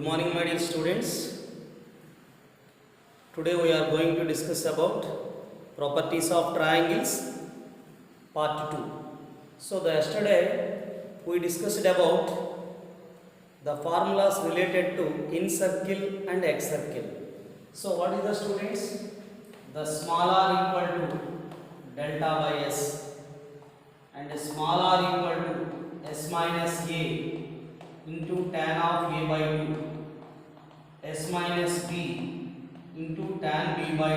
Good morning, my dear students. Today we are going to discuss about properties of triangles, part 2. So, yesterday we discussed about the formulas related to incircle and excircle. So, what is the students? The small r equal to delta by s and small r equal to s minus a into tan of a by 2, s minus b into tan b by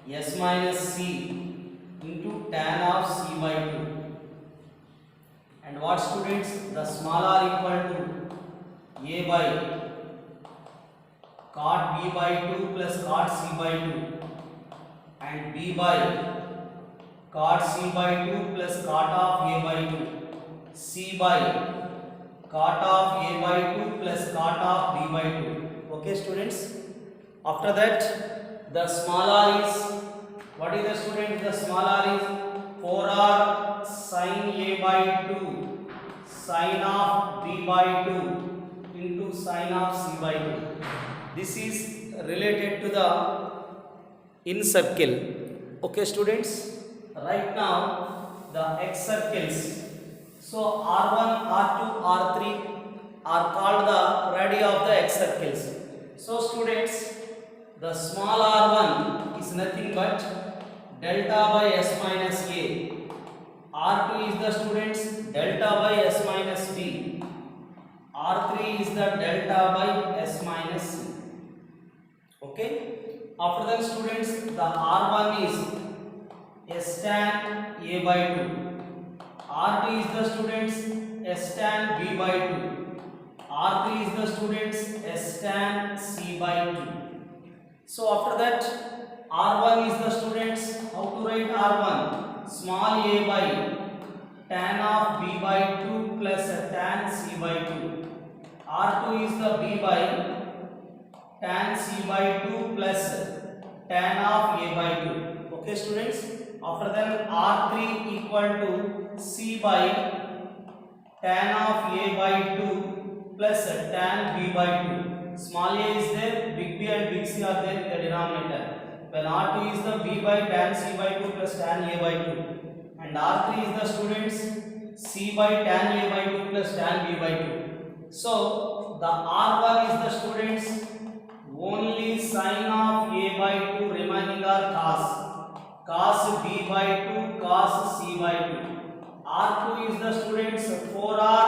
2, s minus c into tan of c by 2. And what students? The small r equal to a by cot b by 2 plus cot c by 2 and b by cot c by 2 plus cot of a by 2, c by cot of a by 2 plus cot of b by 2. Okay, students. After that, the small r is, what is the student? The small r is 4r sin a by 2 sin of b by 2 into sin of c by 2. This is related to the incircle. Okay, students. Right now, the excircles. So R1, R2, R3 are called the radii of the excircles. So students, the small r1 is nothing but delta by s minus a. R2 is the students delta by s minus b. R3 is the delta by s minus c. Okay. After that, students, the R1 is s tan a by 2. R2 is the students s tan b by 2. R3 is the students s tan c by 2. So after that, R1 is the students, how to write R1? Small a by tan of b by 2 plus tan c by 2. R2 is the b by tan c by 2 plus tan of a by 2. Okay, students. After that, R3 equal to c by tan of a by 2 plus tan b by 2. Small a is there, big B and big C are there in the denominator. When R2 is the b by tan c by 2 plus tan a by 2. And R3 is the students c by tan a by 2 plus tan b by 2. So, the R1 is the students only sin of a by 2 remaining are cos b by 2 cos c by 2. R2 is the students 4r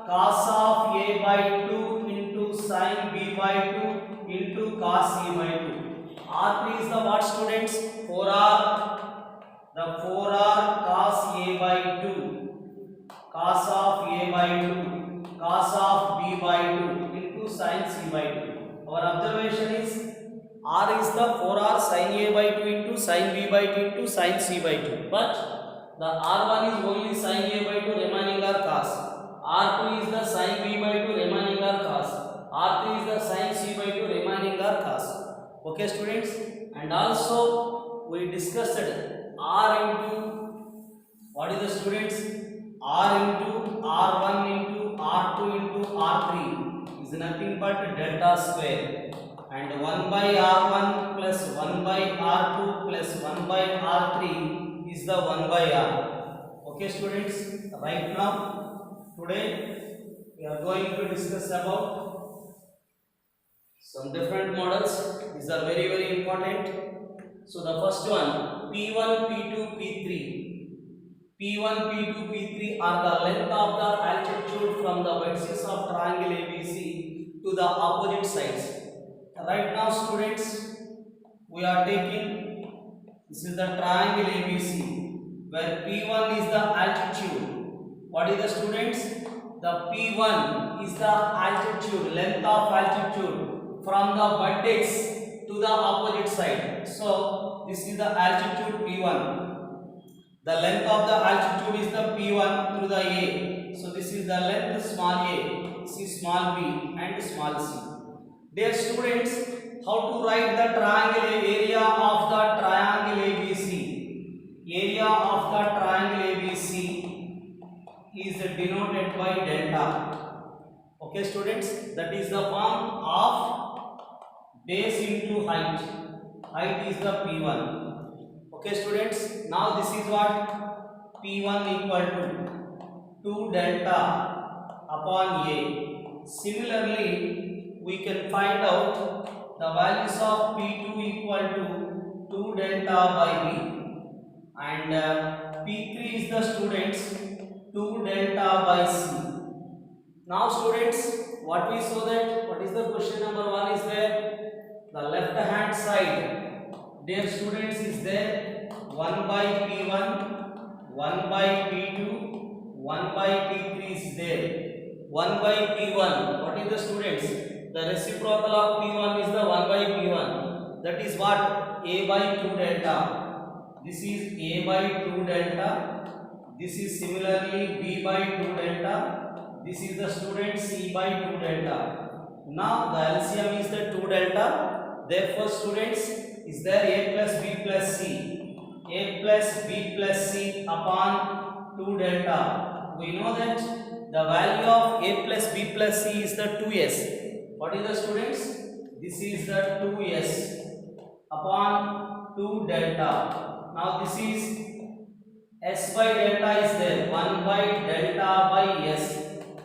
cos of a by 2 into sin b by 2 into cos c by 2. R3 is the what students? 4r, the 4r cos a by 2 cos of a by 2 cos of b by 2 into sin c by 2. Our observation is r is the 4r sin a by 2 into sin b by 2 into sin c by 2. But the r1 is only sin a by 2 remaining are cos. R2 is the sin b by 2 remaining are cos. R3 is the sin c by 2 remaining are cos. Okay, students. And also we discussed r into, what is the students? R into r1 into r2 into r3 is nothing but delta square. And 1 by r1 plus 1 by r2 plus 1 by r3 is the 1 by r. Okay, students. Right now, today we are going to discuss about some different models. These are very, very important. So the first one, P1, P2, P3. P1, P2, P3 are the length of the altitude from the vertices of triangle ABC to the opposite sides. Right now, students, we are taking, this is the triangle ABC, where P1 is the altitude. What is the students? The P1 is the altitude, length of altitude from the vertex to the opposite side. So, this is the altitude P1. The length of the altitude is the P1 through the A. So, this is the length small a, this is small b and small c. Dear students, how to write the triangle area of the triangle ABC? Area of the triangle ABC is denoted by delta. Okay, students, that is the form of base into height. Height is the P1. Okay, students, now this is what P1 equal to 2 delta upon A. Similarly, we can find out the values of P2 equal to 2 delta by B, and P3 is the students 2 delta by C. Now students, what we saw that what is the question number 1 is there, the left hand side, dear students, is there 1 by P1, 1 by P2, 1 by P3 is there. 1 by P1, what is the students? The reciprocal of P1 is the 1 by P1. That is what? A by 2 delta. This is A by 2 delta. This is similarly B by 2 delta. This is the student C by 2 delta. Now the LCM is the 2 delta. Therefore students, is there A plus B plus C? A plus B plus C upon 2 delta. We know that the value of A plus B plus C is the 2s. What is the students? This is the 2s upon 2 delta. Now this is S by delta is there, 1 by delta by S.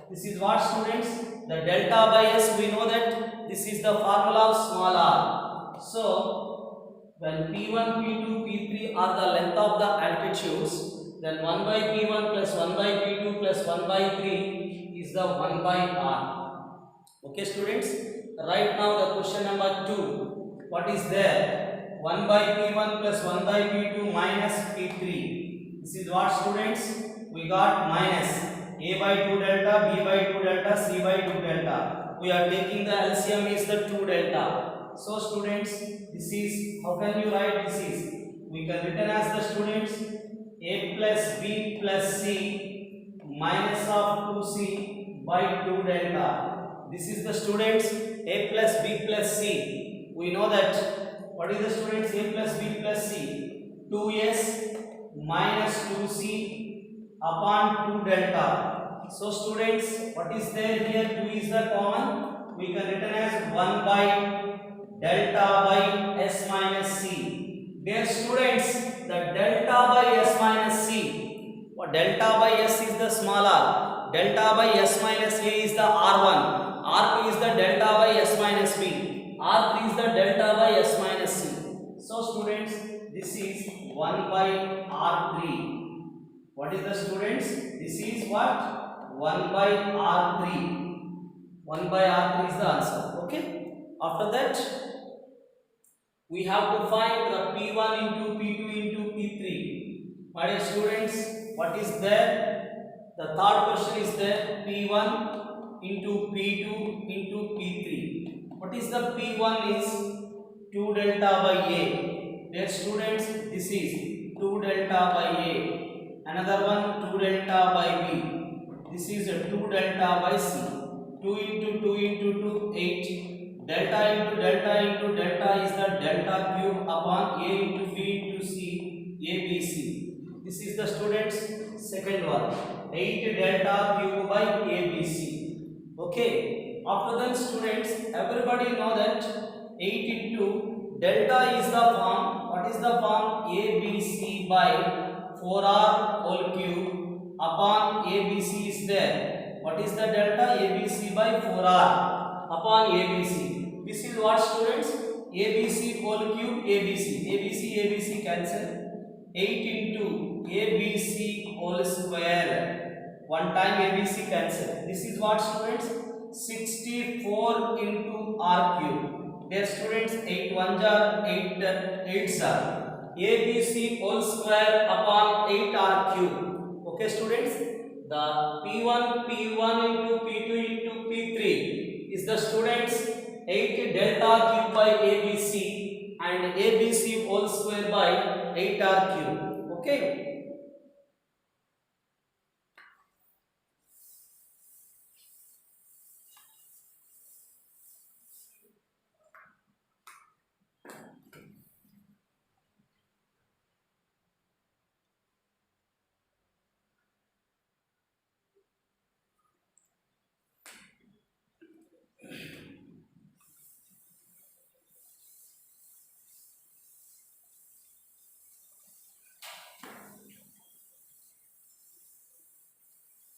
This is what students? The delta by S, we know that this is the formula of small r. So when P1, P2, P3 are the length of the altitudes, then 1 by P1 plus 1 by P2 plus 1 by 3 is the 1 by r. Okay students, right now the question number 2, what is there? 1 by P1 plus 1 by P2 minus P3. This is what students? We got minus A by 2 delta, B by 2 delta, C by 2 delta. We are taking the LCM is the 2 delta. So students, this is, how can you write this is? We can written as the students A plus B plus C minus of 2C by 2 delta. This is the students A plus B plus C. We know that, what is the students? A plus B plus C, 2S minus 2C upon 2 delta. So students, what is there here? 2 is the common. We can written as 1 by delta by S minus C. Dear students, the delta by S minus C, or delta by S is the small r, delta by S minus A is the R1, R2 is the delta by S minus B, R3 is the delta by S minus C. So students, this is 1 by R3. What is the students? This is what? 1 by R3. 1 by R3 is the answer. Okay. After that, we have to find the P1 into P2 into P3. My dear students, what is there? The third question is there. P1 into P2 into P3. What is the P1 is 2 delta by A. Dear students, this is 2 delta by A. Another one 2 delta by B. This is a 2 delta by C. 2 into 2 into 2, 8. Delta into delta is the delta cube upon A into B into C, ABC. This is the students' second one. 8 delta cube by ABC. Okay. After that students, everybody know that 8 into delta is the form. What is the form? ABC by 4r whole cube upon ABC is there. What is the delta? ABC by 4r upon ABC. This is what students? ABC whole cube ABC cancel. 8 into ABC whole square. One time ABC cancel. This is what students? 64 into r cube. Dear students, 8 1s are 8 8s are. ABC whole square upon 8r cube. Okay students, the P1 into P2 into P3 is the students 8 delta cube by ABC and ABC whole square by 8r cube. Okay.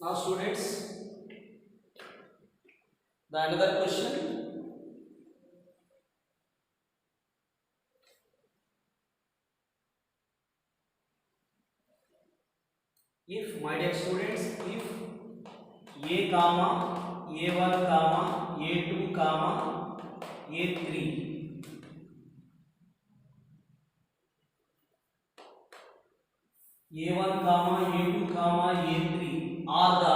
Now students, the another question. If, my dear students, if a comma a1 comma a2 comma a3 a1 comma a2 comma a3 are the,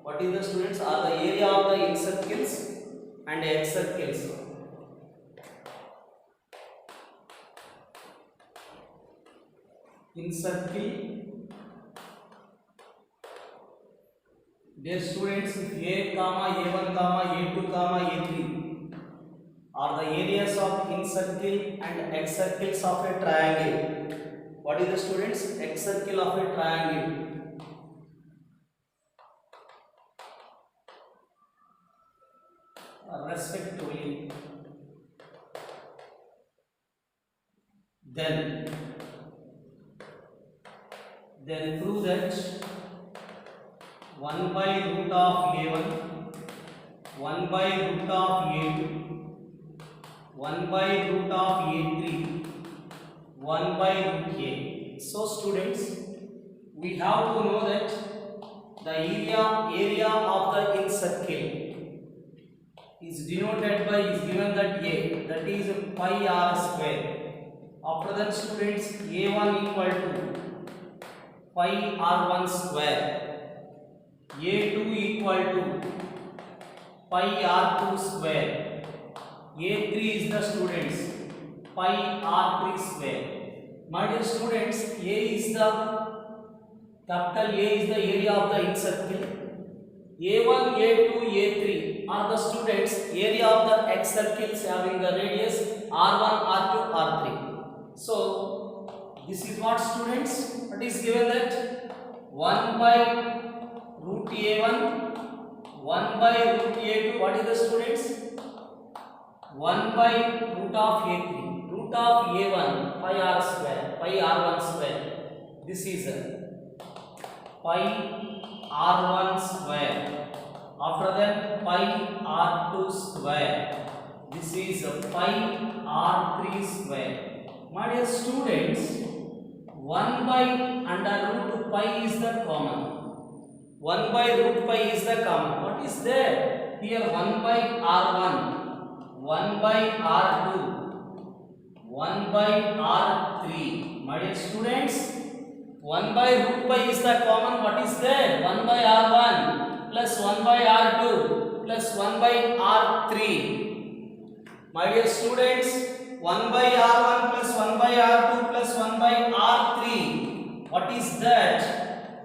what is the students, are the area of the inner circles and x circles. In circle, dear students, if a comma a1 comma a2 comma a3 are the areas of in circle and x circles of a triangle. What is the students? X circle of a triangle. Respectively, then prove that 1 by root of a1, 1 by root of a2, 1 by root of a3, 1 by root a. So students, we have to know that the area of the in circle is denoted by, is given that a, that is pi r square. After that students, a1 equal to pi r1 square, a2 equal to pi r2 square, a3 is the students pi r3 square. My dear students, a is the, capital A is the area of the in circle. a1, a2, a3 are the students area of the x circles having the radius r1, r2, r3. So this is what students, what is given that 1 by root a1, 1 by root a2, what is the students? 1 by root of a3, root of a1 pi r square, pi r1 square. This is pi r1 square. After that, pi r2 square. This is pi r3 square. My dear students, 1 by under root pi is the common. 1 by root pi is the common. What is there? Here 1 by r1, 1 by r2, 1 by r3. My dear students, 1 by root pi is the common. What is there? 1 by r1 plus 1 by r2 plus 1 by r3. My dear students, 1 by r1 plus 1 by r2 plus 1 by r3. What is that?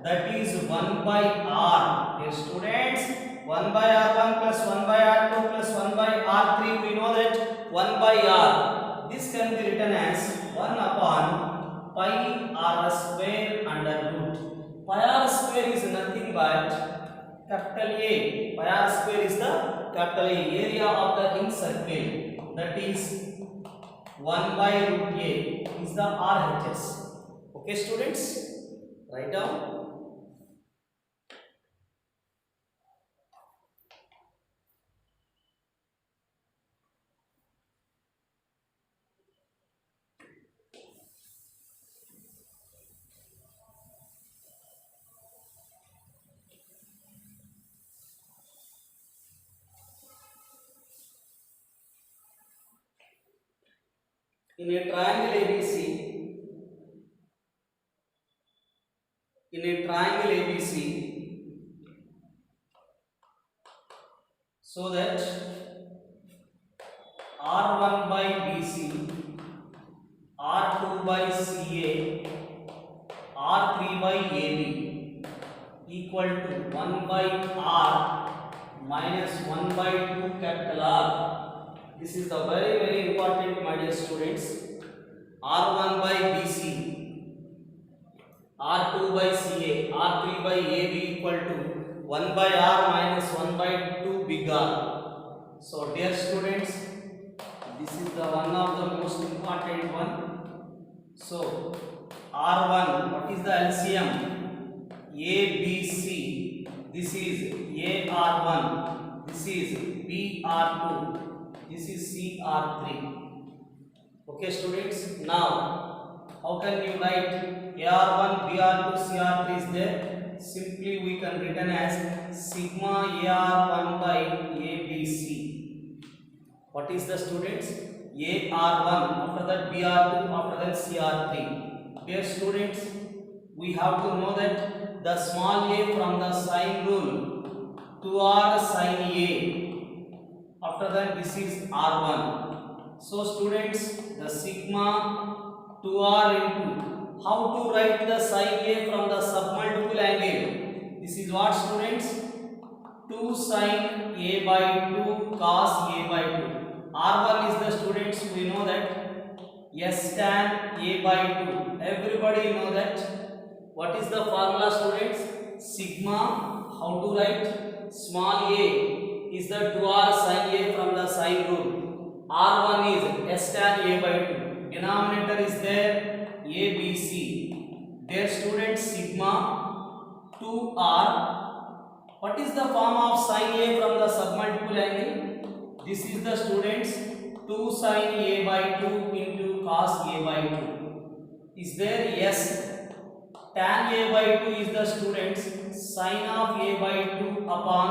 That is 1 by r. Dear students, 1 by r1 plus 1 by r2 plus 1 by r3, we know that 1 by r. This can be written as 1 upon pi r square under root. Pi r square is nothing but capital A. Pi r square is the capital A, area of the in circle. That is 1 by root A is the RHS. Okay students, write down. In a triangle ABC, so that R1 by BC, R2 by CA, R3 by AB equal to 1 by R minus 1 by 2 capital R. This is the very important, my dear students. R1 by BC, R2 by CA, R3 by AB equal to 1 by R minus 1 by 2 big R. So dear students, this is the one of the most important one. So R1, what is the LCM? ABC this is AR1, this is BR2, this is CR3. Okay students, now how can you write AR1, BR2, CR3 is there? Simply we can written as sigma AR1 by ABC. What is the students? AR1, after that BR2, after that CR3. Dear students, we have to know that the small a from the sign rule, 2R sin A. After that this is R1. So students, the sigma 2R into, how to write the sin A from the submultiple angle? This is what students? 2 sin A by 2 cos A by 2. R1 is the students, we know that S tan A by 2. Everybody know that. What is the formula students? Sigma, how to write? Small a is the 2R sin A from the sine rule. R1 is S tan A by 2. Denominator is there ABC. Their students, sigma 2R. What is the form of sin A from the submultiple angle? This is the students 2 sin A by 2 into cos A by 2. Is there? Yes. Tan A by 2 is the students sin of A by 2 upon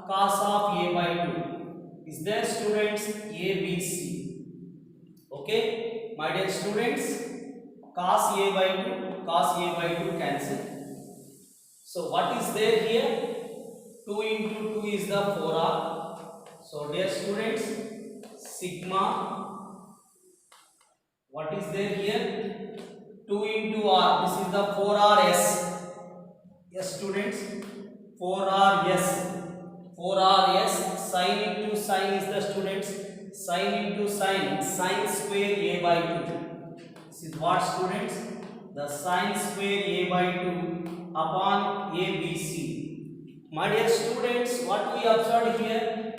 cos of A by 2. Is there students? ABC. Okay, my dear students, cos A by 2 cancel. So what is there here? 2 into 2 is the 4R. So dear students, sigma, what is there here? 2 into R, this is the 4RS. Yes students, 4RS. 4RS, sin into sin is the students, sin into sin, sin square A by 2. This is what students? The sin square A by 2 upon ABC. My dear students, what we observed here?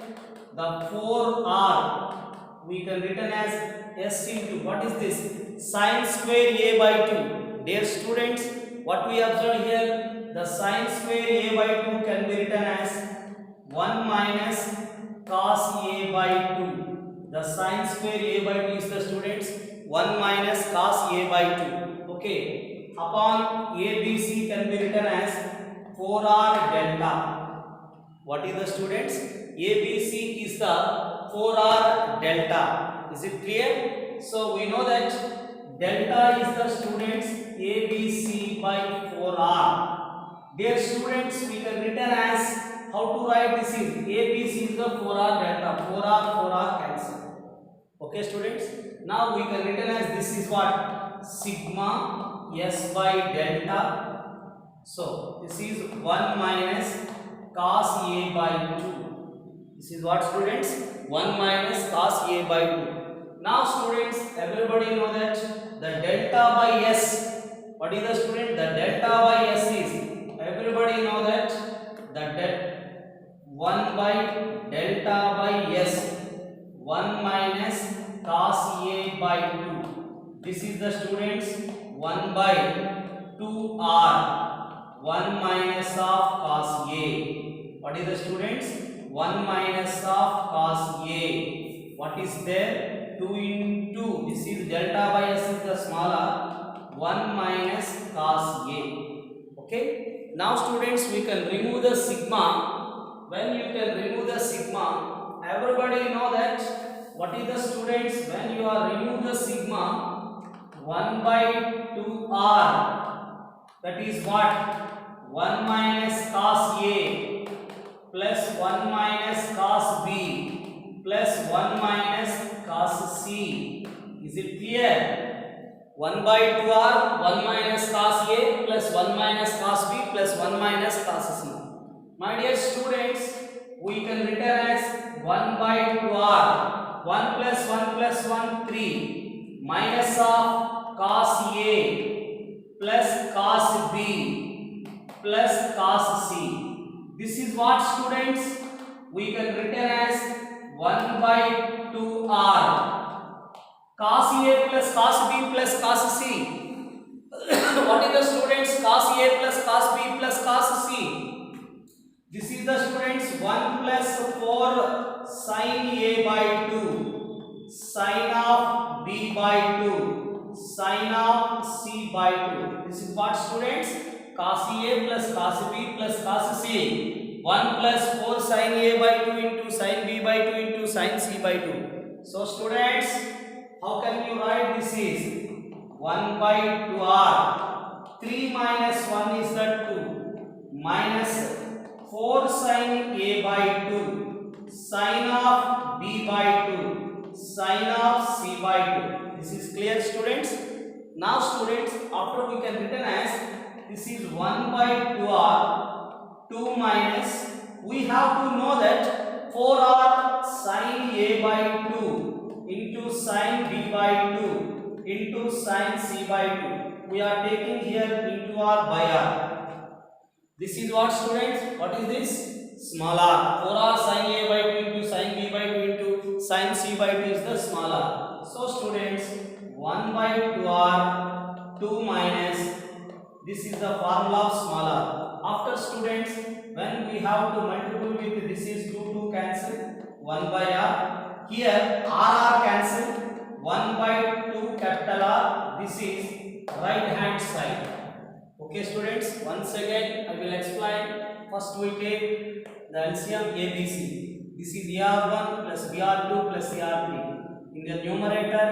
The 4R we can written as S into, what is this? Sin square A by 2. Dear students, what we observed here? The sin square A by 2 can be written as 1 minus cos A by 2. The sin square A by 2 is the students 1 minus cos A by 2. Okay. Upon ABC can be written as 4R delta. What is the students? ABC is the 4R delta. Is it clear? So we know that delta is the students ABC by 4R. Dear students, we can written as, how to write this is? ABC is the 4R delta. 4R cancel. Okay students. Now we can written as, this is what? Sigma S by delta. So this is 1 minus cos A by 2. This is what students? 1 minus cos A by 2. Now students, everybody know that the delta by S, what is the student? The delta by S is, everybody know that the 1 by delta by S, 1 minus cos A by 2. This is the students 1 by 2R, 1 minus of cos A. What is the students? 1 minus of cos A. What is there? 2 into, this is delta by S is the smaller, 1 minus cos A. Okay. Now students, we can remove the sigma. When you can remove the sigma, everybody know that what is the students? When you are remove the sigma, 1 by 2R, that is what? 1 minus cos A plus 1 minus cos B plus 1 minus cos C. Is it clear? 1 by 2R, 1 minus cos A plus 1 minus cos B plus 1 minus cos C. My dear students, we can written as 1 by 2R, 1 plus 1, 3, minus of cos A plus cos B plus cos C. This is what students? We can written as 1 by 2R, cos A plus cos B plus cos C. What is the students? Cos A plus cos B plus cos C. is the students 1 plus 4 sin A by 2, sin of B by 2, sin of C by 2. This is what students? Cos A plus cos B plus cos C. 1 plus 4 sin A by 2 into sin B by 2 into sin C by 2. So students, how can you write this is 1 by 2r. 3 minus 1 is the 2 minus 4 sin A by 2 sin of B by 2 sin of C by 2. This is clear students. Now students, after we can written as this is 1 by 2r, 2 minus, we have to know that 4r sin A by 2 into sin B by 2 into sin C by 2. We are taking here into our by r. This is what students? What is this? Small r. 4r sin A by 2 into sin B by 2 into sin C by 2 is the small r. So students, 1 by 2r, 2 minus, this is the formula of small r. After students, when we have to multiply with this is 2 cancel, 1 by r. Here r cancel, 1 by 2 capital R. This is right hand side. Okay students, once again I will explain. First we take the LCM ABC. This is AR1 plus BR2 plus AR3. In the numerator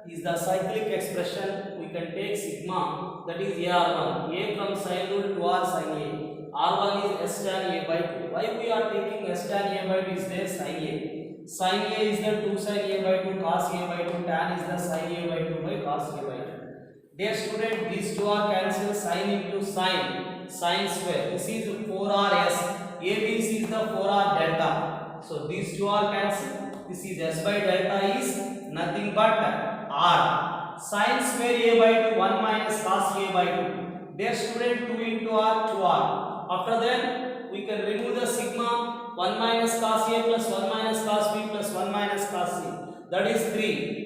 is the cyclic expression. We can take sigma, that is AR1. A from sin rule to R sin A. R1 is S tan A by 2. Why we are taking S tan A by 2 is there sin A. Sin A is the 2 sin A by 2 cos A by 2. Tan is the sin A by 2 by cos A by 2. Dear student, these two are cancelled, sin into sin, sin square. This is 4rs. ABC is the 4r delta. So these two are cancelled. This is s by delta is nothing but r. Sin square A by 2, 1 minus cos A by 2. Dear student, 2 into r, 2r. After that, we can remove the sigma, 1 minus cos A plus 1 minus cos B plus 1 minus cos C. That is 3.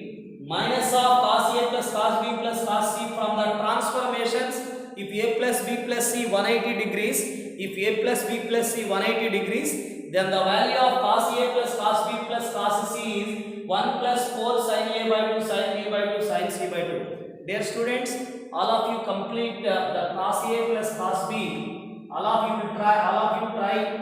Minus of cos A plus cos B plus cos C from the transformations. If A plus B plus C 180 degrees, if A plus B plus C 180 degrees, then the value of cos A plus cos B plus cos C is 1 plus 4 sin A by 2 sin B by 2 sin C by 2. Dear students, all of you complete the cos A plus cos B. All of you try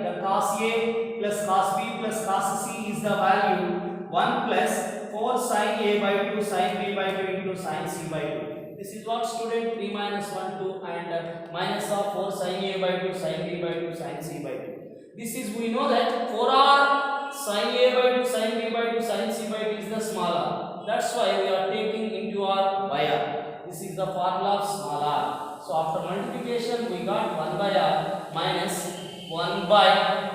the cos A plus cos B plus cos C is the value 1 plus 4 sin A by 2 sin B by 2 into sin C by 2. This is what student 3 minus 1 2 and minus of 4 sin A by 2 sin B by 2 sin C by 2. This is, we know that 4r sin A by 2 sin B by 2 sin C by 2 is the small r. That's why we are taking into our by r. This is the formula of small r. So after multiplication we got 1 by r minus 1 by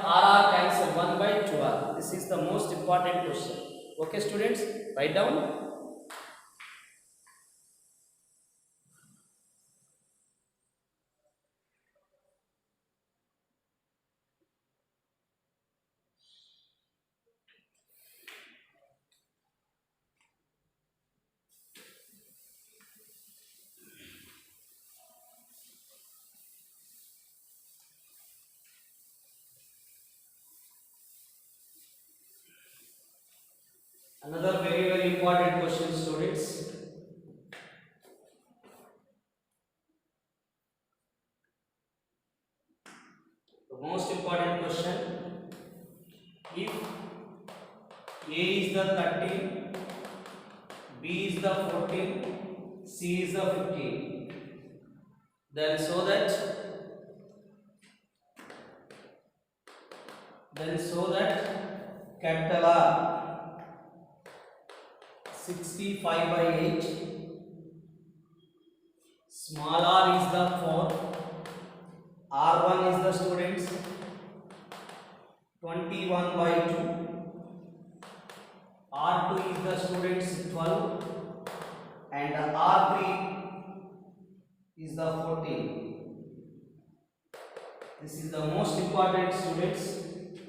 r cancel 1 by 2r. This is the most important question. Okay students, write down. Another very important question students. The most important question, if A is the 13, B is the 14, C is the 15, then so that capital R 65 by 8, small r is the 4, r1 is the students 21 by 2, r2 is the students 12 and r3 is the 14. This is the most important students.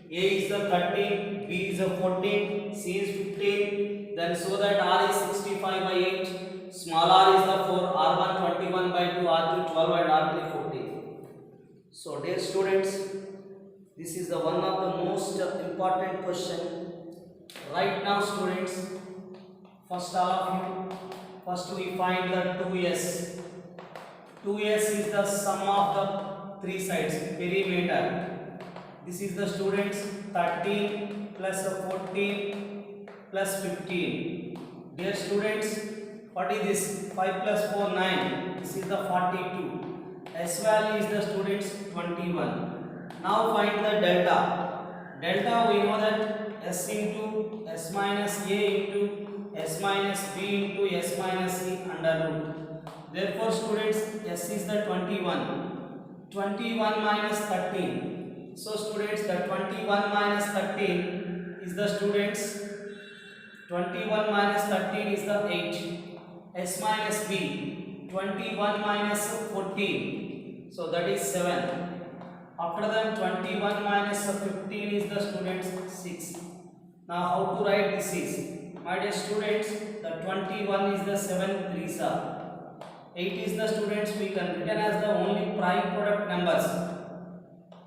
A is the 13, B is the 14, C is 15. Then so that r is 65 by 8, small r is the 4, r1 21 by 2, r2 12 and r3 14. So dear students, This is the one of the most important question. Right now, students, first all of you, first we find the 2s. 2s is the sum of the three sides, perimeter. This is the students 13 plus 14 plus 15. Dear students, what is this? 5 plus 4, 9. This is the 42. S value is the students 21. Now find the delta. Delta we know that S into S minus A into S minus B into S minus C under root. Therefore students, S is the 21. 21 minus 13. So students, the 21 minus 13 is the students 21 minus 13 is the 8. S minus B, 21 minus 14. So that is 7. After that 21 minus 15 is the students 6. Now how to write this is? My dear students, the 21 is the 7 threes are. 8 is the students we can written as the only prime product numbers.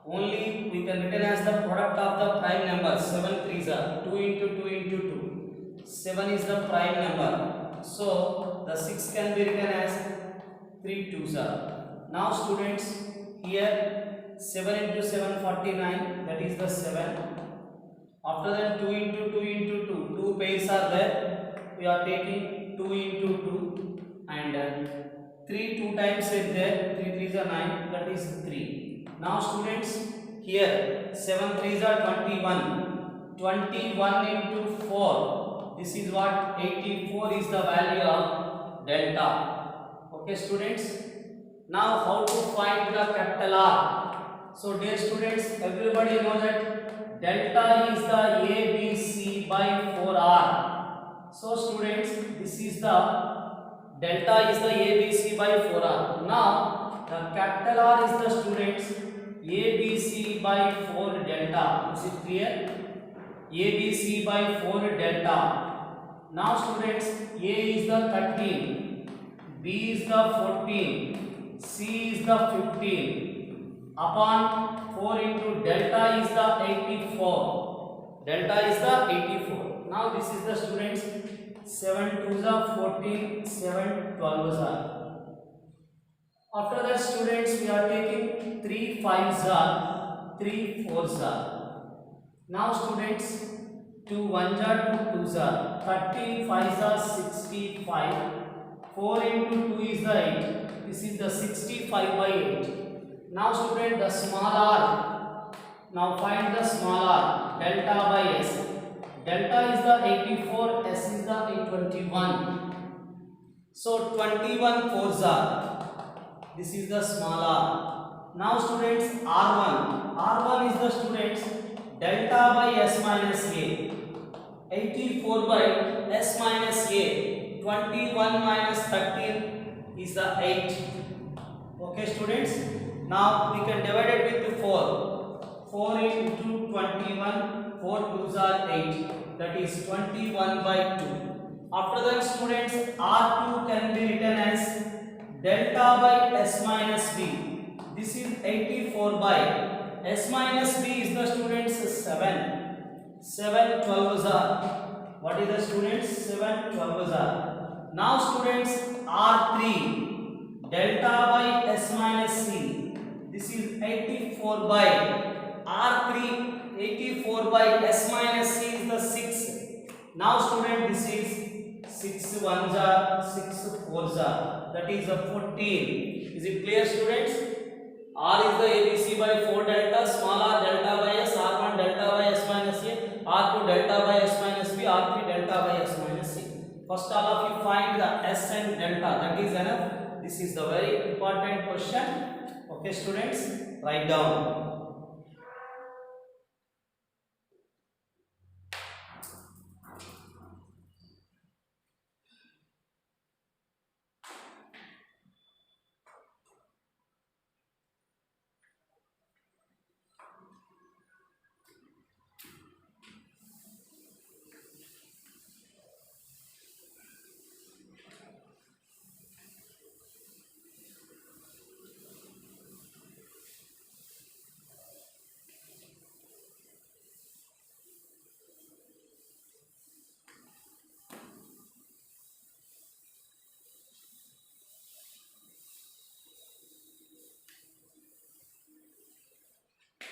Only we can written as the product of the prime numbers. 7 threes are 2 into 2 into 2. 7 is the prime number. So the 6 can be written as 3 twos are. Now students, here 7 into 7 49, that is the 7. After that 2 into 2 into 2, 2 pairs are there. We are taking 2 into 2 and 3 2 times is there. 3 3s are 9, that is 3. Now students, here 7 3s are 21. 21 into 4, this is what? 84 is the value of delta. Okay students. Now how to find the capital R? So dear students, everybody know that delta is the ABC by 4R. So students, this is the delta is the ABC by 4R. Now the capital R is the students ABC by 4 delta. Is it clear? ABC by 4 delta. Now students, A is the 13, B is the 14, C is the 15. Upon 4 into delta is the 84. Delta is the 84. Now this is the students 7 2s are 14, 7 12s are. After that students, we are taking 3 5s are, 3 4s are. Now students, 2 1s are 2 2s are, 30 5s are 65. 4 into 2 is the 8. This is the 65 by 8. Now student, the small r. Now find the small r. Delta by S. Delta is the 84. S is the 821. So 21 4s are. This is the small r. Now students, R1. R1 is the students delta by S minus A. 84 by S minus A. 21 minus 13 is the 8. Okay students. Now we can divide it with 4. 4 into 21. 4 2s are 8. That is 21 by 2. After that students, R2 can be written as delta by S minus B. This is 84 by S minus B is the students 7. 7 12s are. What is the students? 7 12s are. Now students, R3 delta by S minus C. This is 84 by R3. 84 by S minus C is the 6. Now student, this is 6 1s are, 6 4s are. That is a 14. Is it clear students? R is the ABC by 4 delta, small r delta by S, R1 delta by S minus A, R2 delta by S minus B, R3 delta by S minus C. First all of you find the S and delta, that is enough. This is the very important question. Okay students, write down.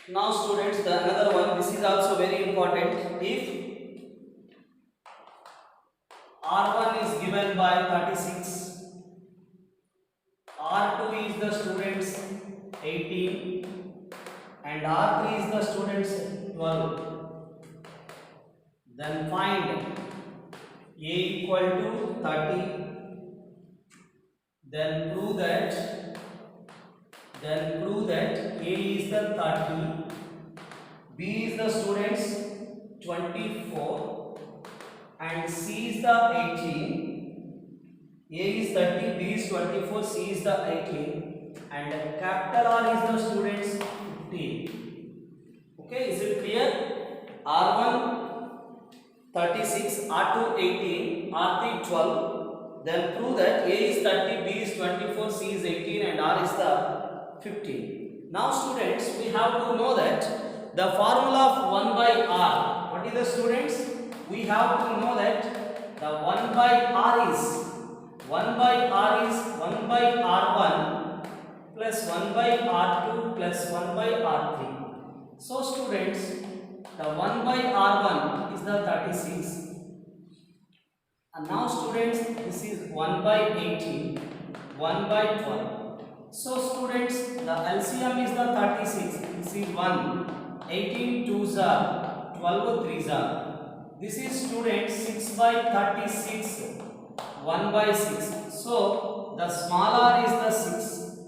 Now students, the another one, this is also very important. If R1 is given by 36, R2 is the students 18 and R3 is the students 12, then find A equal to 30, then prove that A is the 30, B is the students 24 and C is the 18. A is 30, B is 24, C is the 18 and capital R is the students 15. Okay, is it clear? R1 36, R2 18, R3 12. Then prove that A is 30, B is 24, C is 18 and R is the 15. Now students, we have to know that the formula of 1 by R. What is the students? We have to know that the 1 by R is 1 by R1 plus 1 by R2 plus 1 by R3. So students, the 1 by R1 is the 36. And now students, this is 1 by 18, 1 by 12. So students, the LCM is the 36. This is 1, 18 2s are, 12 3s are. This is students 6 by 36, 1 by 6. So the small r is the 6.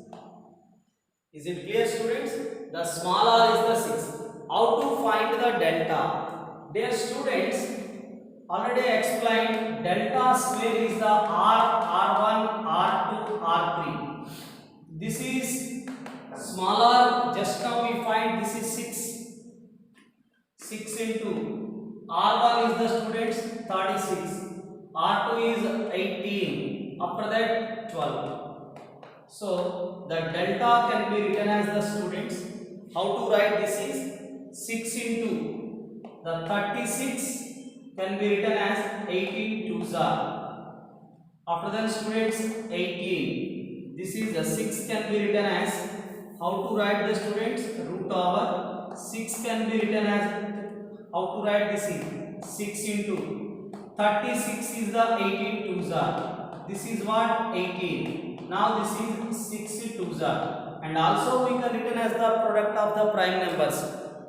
Is it clear students? The small r is the 6. How to find the delta? Dear students, already explained, delta square is the R1, R2, R3. This is smaller, just now we find this is 6. 6 into R1 is the students 36, R2 is 18, after that 12. So the delta can be written as the students. How to write this is 6 into the 36 can be written as 18 2s are. After that students 18. This is the 6 can be written as, how to write the students, root over 6 can be written as, how to write this is 6 into 36 is the 18 2s are. This is what 18. Now this is 6 2s are. And also we can written as the product of the prime numbers.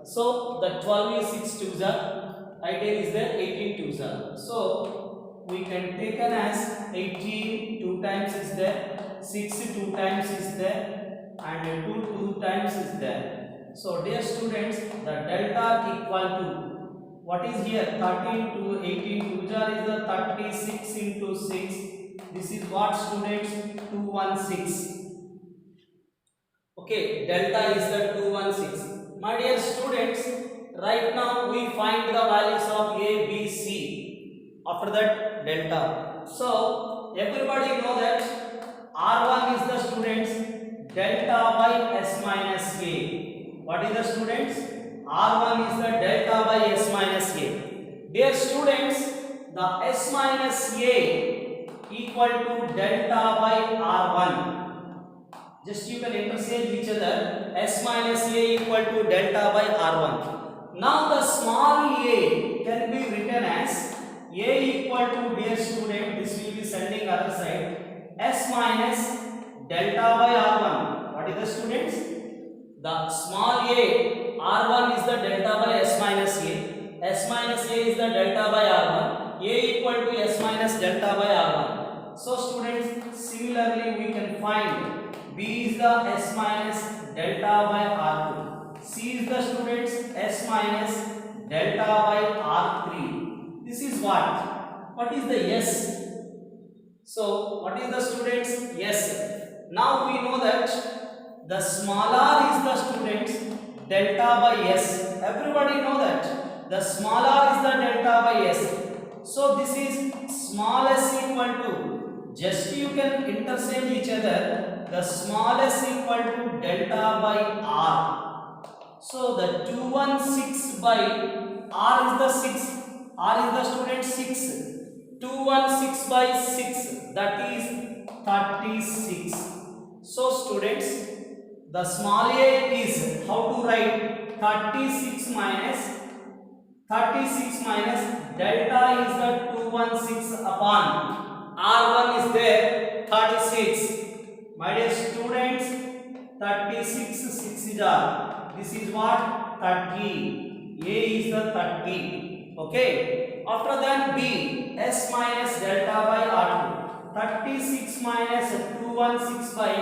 So the 12 is 6 2s are, right here is the 18 2s are. So we can take an as 18 2 times is there, 6 2 times is there and 2 times is there. So dear students, the delta equal to, what is here, 13 to 18 2s are is the 36 into 6. This is what students, 216. Okay, delta is the 216. My dear students, right now we find the values of A, B, C. After that delta. So everybody know that R1 is the students delta by S minus A. What is the students? R1 is the delta by S minus A. Dear students, the S minus A equal to delta by R1. Just you can interchange each other. S minus A equal to delta by R1. Now the small a can be written as A equal to, dear student, this will be sending other side, S minus delta by R1. What is the students? The small a, R1 is the delta by S minus A. S minus A is the delta by R1. A equal to S minus delta by R1. So students, similarly we can find B is the S minus delta by R2. C is the students S minus delta by R3. This is what? What is the S? So what is the students? Yes. Now we know that the smaller is the students delta by S. Everybody know that the smaller is the delta by S. So this is small s equal to, just you can interchange each other, the small s equal to delta by R. So the 216 by R is the 6. R is the student 6. 216 by 6, that is 36. So students, the small a is, how to write? 36 minus delta is the 216 upon R1 is there 36. My dear students, 36 6 is R. This is what? 30. A is the 30. Okay. After that B, S minus delta by R2. 36 minus 216 by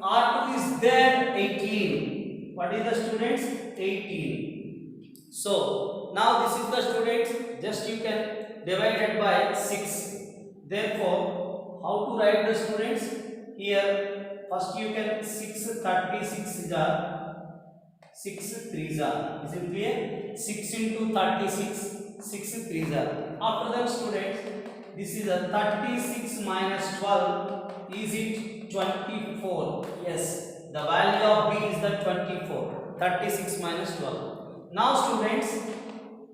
R2 is there 18. What is the students? 18. So now this is the students, just you can divide it by 6. Therefore, how to write the students? Here first you can 6 36 is 6 3s are. Is it clear? 6 into 36, 6 3s are. After that students, this is a 36 minus 12. Is it 24? Yes, the value of B is the 24. 36 minus 12. Now students,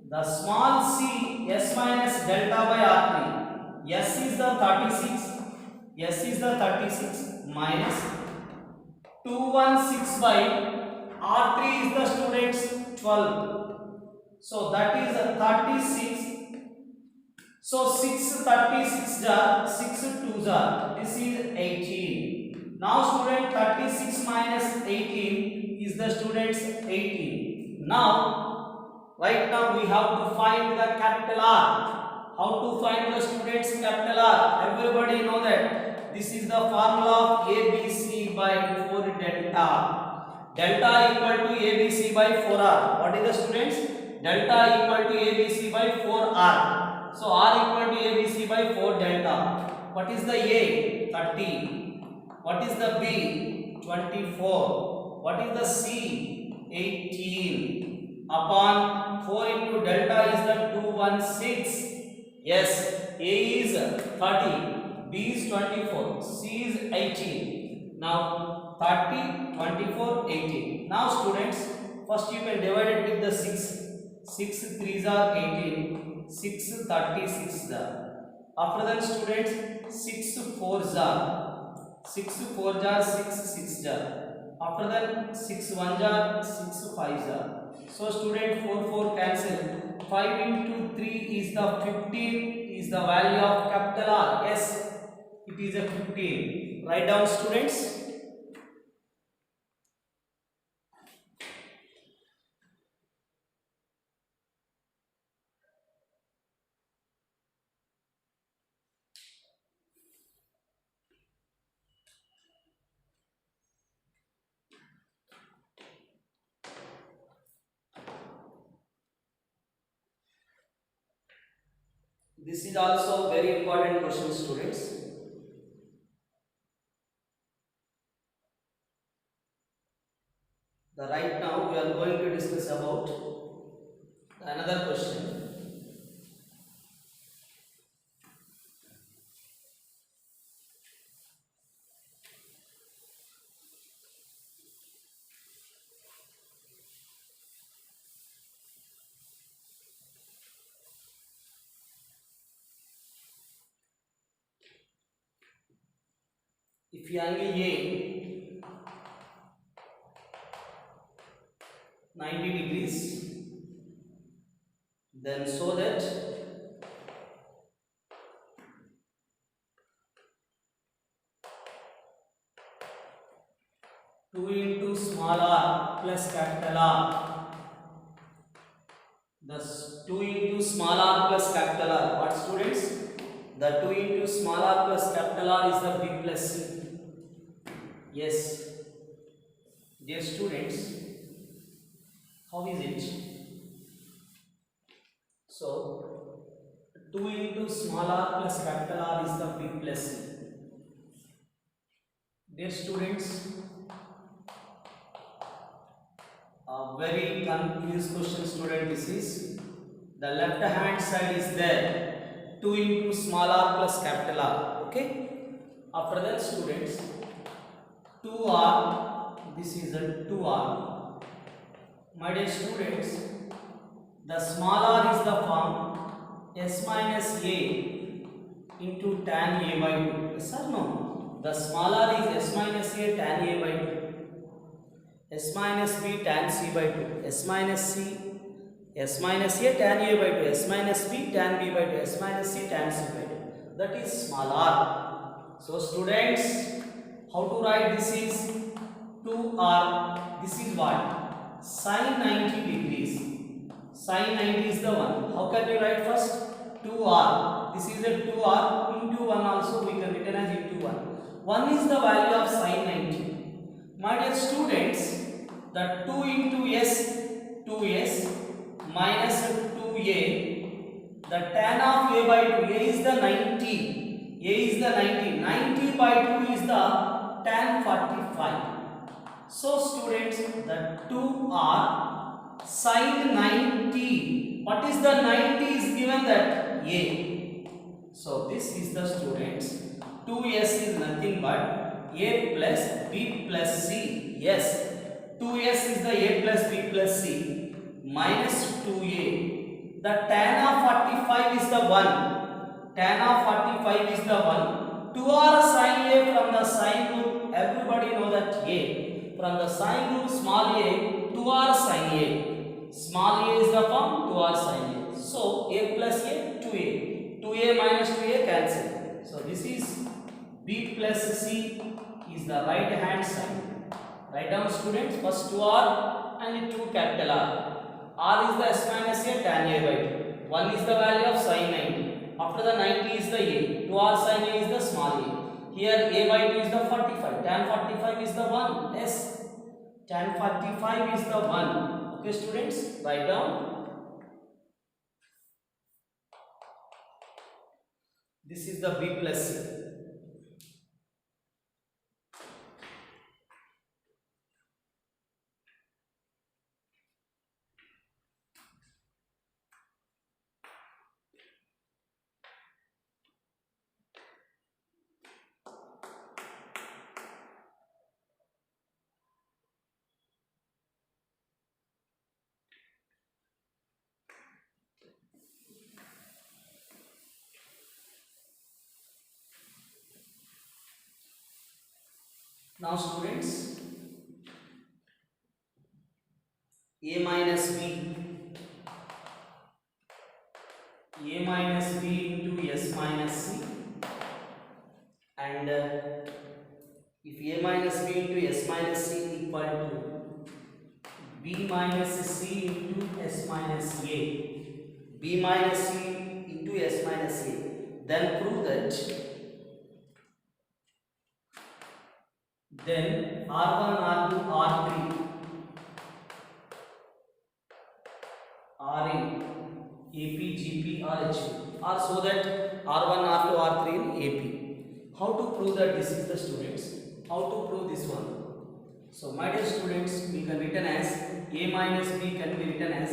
the small c, S minus delta by R3. S is the 36. S is the 36 minus 216 by R3 is the students 12. So that is 36. So 6 36 jar, 6 2 jar. This is 18. Now student, 36 minus 18 is the students 18. Now right now we have to find the capital R. How to find the students capital R? Everybody know that this is the formula of ABC by 4 delta. Delta equal to ABC by 4R. What is the students? Delta equal to ABC by 4R. So R equal to ABC by 4 delta. What is the A? 30. What is the B? 24. What is the C? 18. Upon 4 into delta is the 216. Yes, A is 30, B is 24, C is 18. Now 30, 24, 18. Now students, first you can divide it with the 6. 6 3s are 18, 6 36 are. After that students, 6 4s are 6 4s are 6 6s are. After that 6 1s are 6 5s are. So student, 4 4 cancel. 5 into 3 is the 15 is the value of capital R. Yes, it is a 15. Write down students. This is also very important question students. Right now we are going to discuss about another question. If angle A 90 degrees, then so that two into small r plus capital R. Thus 2 into small r plus capital R. What students? The 2 into small r plus capital R is the B plus C. Yes, dear students, how is it? So 2 into small r plus capital R is the B plus C. Dear students, a very confused question student this is. The left hand side is there, 2 into small r plus capital R. Okay, after that students, 2r, this is a 2r. My dear students, the small r is the form s minus a into tan a by 2. Yes or no? The small r is s minus a tan a by 2. S minus b tan c by 2, s minus c, s minus a tan a by 2, s minus b tan b by 2, s minus c tan c by 2. That is small r. So students, how to write this is 2r. This is what? Sin 90 degrees. Sin 90 is the one. How can we write first? 2r. This is a 2r into 1 also we can written as into 1. 1 is the value of sin 90. My dear students, the 2 into s, 2s minus 2a, the tan of a by 2, a is the 90, a is the 90, 90 by 2 is the tan 45. So students, the 2r sin 90, what is the 90 is given that a. So this is the students, 2s is nothing but a plus b plus c. Yes, 2s is the a plus b plus c minus 2a. The tan of 45 is the 1. Tan of 45 is the 1. 2r sin a from the sine root. Everybody know that a. From the sine root small a, 2r sin a. Small a is the form 2r sin a. So a plus a, 2a. 2a minus 2a cancel. So this is b plus c is the right hand side. Write down students, first 2r and 2 capital R. R is the s minus a tan a by 2. 1 is the value of sin 90. After the 90 is the a. 2r sin a is the small a. Here a by 2 is the 45. Tan 45 is the 1. Yes. Tan 45 is the 1. Okay students, write down. This is the b plus c. Now students, a minus b into s minus c, and if a minus b into s minus c equal to b minus c into s minus a, b minus c into s minus a, then prove that then R1, R2, R3 are in AP, GP or HP, or so that R1, R2, R3 in AP. How to prove that this is the students? How to prove this one? So my dear students, we can written as a minus b can be written as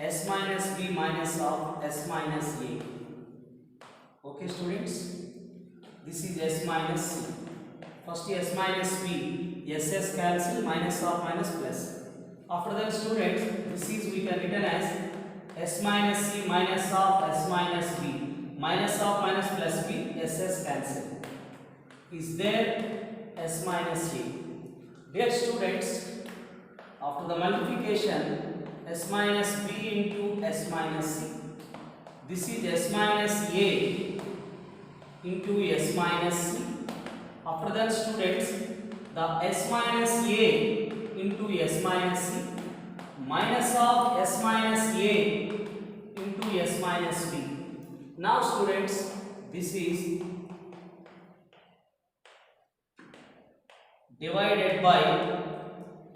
s minus b minus of s minus a. Okay students, this is s minus c. First s minus b, s cancel, minus of minus plus. After that students, this is we can written as s minus c minus of s minus b, minus of minus plus b, s cancel. Is there s minus a? Dear students, after the multiplication, s minus b into s minus c. This is s minus a into s minus c. After that students, the s minus a into s minus c minus of s minus a into s minus b. Now students, this is divided by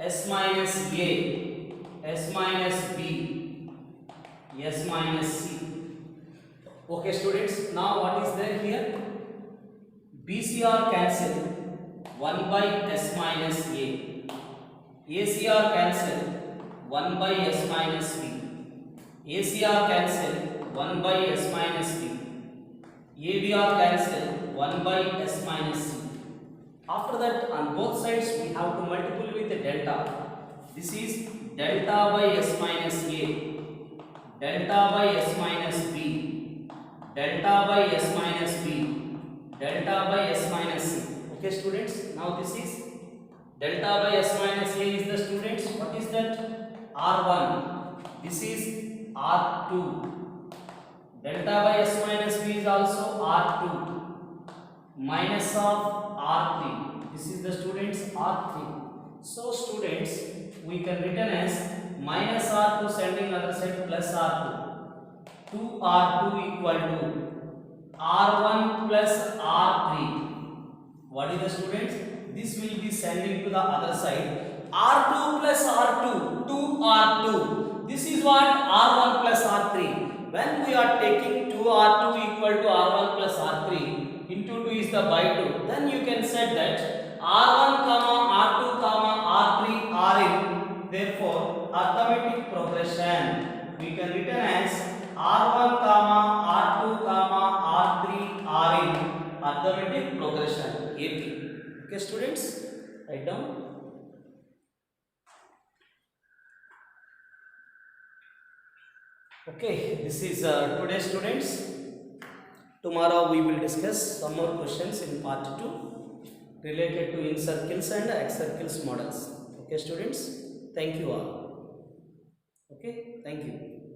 s minus a, s minus b, s minus c. Okay students, now what is there here? BCR cancel, 1 by s minus a. ACR cancel, 1 by s minus b. ACR cancel, 1 by s minus b. ABR cancel, 1 by s minus c. After that, on both sides we have to multiply with the delta. This is delta by s minus a, delta by s minus b, delta by s minus b, delta by s minus c. Okay students, now this is Delta by S minus A is the students, what is that? R1. This is R2. Delta by S minus B is also R2 minus of R3. This is the students R3. So students, we can written as minus R2 sending other side plus R2. 2R2 equal to R1 plus R3. What is the students? This will be sending to the other side. R2 plus R2, 2R2. This is what? R1 plus R3. When we are taking 2R2 equal to R1 plus R3 into 2 is the by 2, then you can set that R1 comma R2 comma R3 are in. Therefore, arithmetic progression we can written as R1 comma R2 comma R3 are in arithmetic progression AP. Okay, students, write down. Okay, this is today students. Tomorrow we will discuss some more questions in part 2 related to in circles and X circles models. Okay, students, thank you all. Okay, thank you.